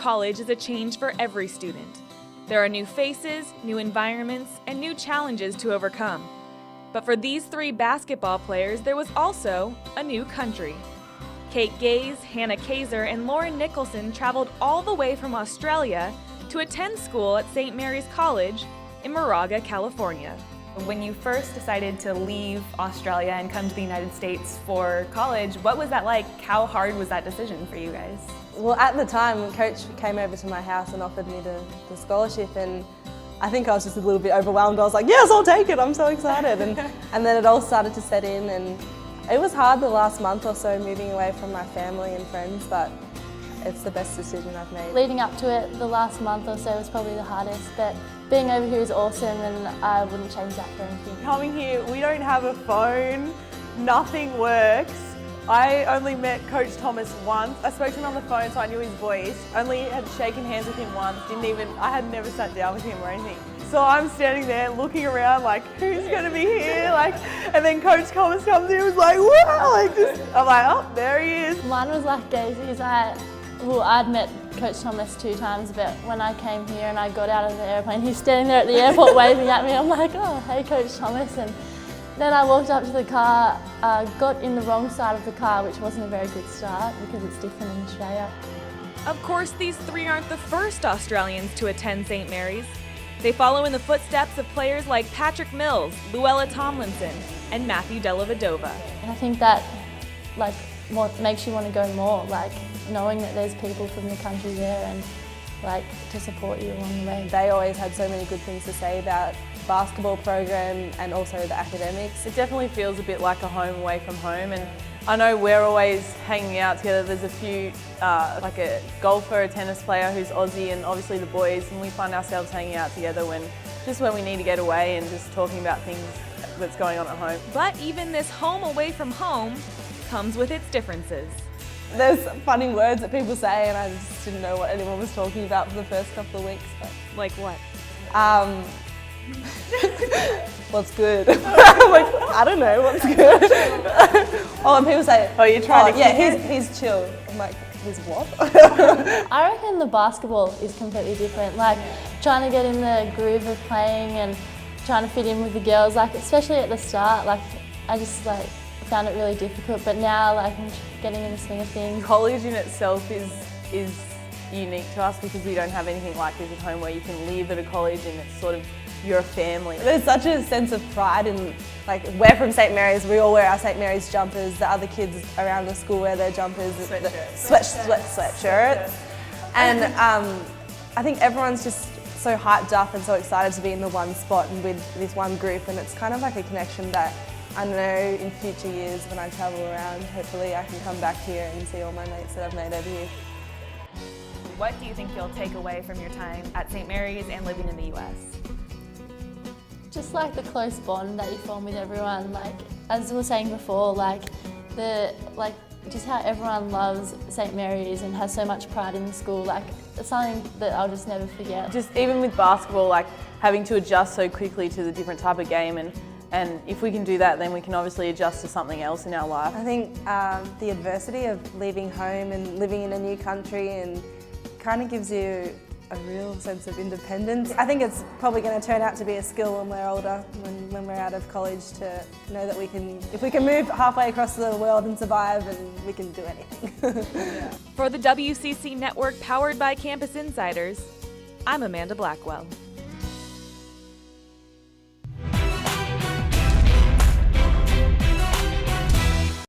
college is a change for every student. There are new faces, new environments, and new challenges to overcome. But for these three basketball players, there was also a new country. Kate Gaels, Hannah Kaser, and Lauren Nicholson traveled all the way from Australia to attend school at St. Mary's College in Moraga, California. When you first decided to leave Australia and come to the United States for college, what was that like? How hard was that decision for you guys? Well, at the time, Coach came over to my house and offered me the scholarship, and I think I was just a little bit overwhelmed. I was like, yes, I'll take it, I'm so excited. And then it all started to set in, and it was hard the last month or so moving away from my family and friends, but it's the best decision I've made. Leading up to it, the last month or so was probably the hardest, but being over here is awesome and I wouldn't change that for anything. Coming here, we don't have a phone, nothing works. I only met Coach Thomas once. I spoke to him on the phone, so I knew his voice. Only had shaken hands with him once, I had never sat down with him or anything. So I'm standing there looking around like, who's gonna be here? And then Coach Thomas comes in and was like, wow, I'm like, oh, there he is. Mine was like Gazy's. I'd met Coach Thomas 2 times, but when I came here and I got out of the airplane, he's standing there at the airport waving at me. I'm like, oh, hey Coach Thomas. And then I walked up to the car, got in the wrong side of the car, which wasn't a very good start because it's different in Australia. Of course, these three aren't the first Australians to attend St. Mary's. They follow in the footsteps of players like Patrick Mills, Luella Tomlinson, and Matthew Dellavedova. And I think that what makes you want to go more, knowing that there's people from the country there and to support you along the way. They always had so many good things to say about the basketball program and also the academics. It definitely feels a bit like a home away from home, and I know we're always hanging out together. There's a few, like a golfer, a tennis player who's Aussie, and obviously the boys, and we find ourselves hanging out together when we need to get away and just talking about things that's going on at home. But even this home away from home comes with its differences. There's funny words that people say and I just didn't know what anyone was talking about for the first couple of weeks. But. Like what? What's good? I'm like, I don't know, what's good? Oh, and people say, oh, you're trying to yeah, he's chill. I'm like, he's what? I reckon the basketball is completely different. Trying to get in the groove of playing and trying to fit in with the girls, especially at the start, I just found it really difficult, but now I'm getting in the swing of things. College in itself is unique to us because we don't have anything like this at home where you can live at a college and it's sort of you're a family. There's such a sense of pride in, we're from St. Mary's, we all wear our St. Mary's jumpers, the other kids around the school wear their jumpers, sweatshirts. And I think everyone's just so hyped up and so excited to be in the one spot and with this one group, and it's kind of like a connection that I know in future years when I travel around, hopefully I can come back here and see all my mates that I've made over here. What do you think you'll take away from your time at St. Mary's and living in the US? Just the close bond that you form with everyone, as we were saying before, just how everyone loves St. Mary's and has so much pride in the school, it's something that I'll just never forget. Just even with basketball, having to adjust so quickly to the different type of game, and if we can do that, then we can obviously adjust to something else in our life. I think the adversity of leaving home and living in a new country and kind of gives you a real sense of independence. I think it's probably going to turn out to be a skill when we're older, when we're out of college, to know that if we can move halfway across the world and survive, and we can do anything. For the WCC Network powered by Campus Insiders, I'm Amanda Blackwell.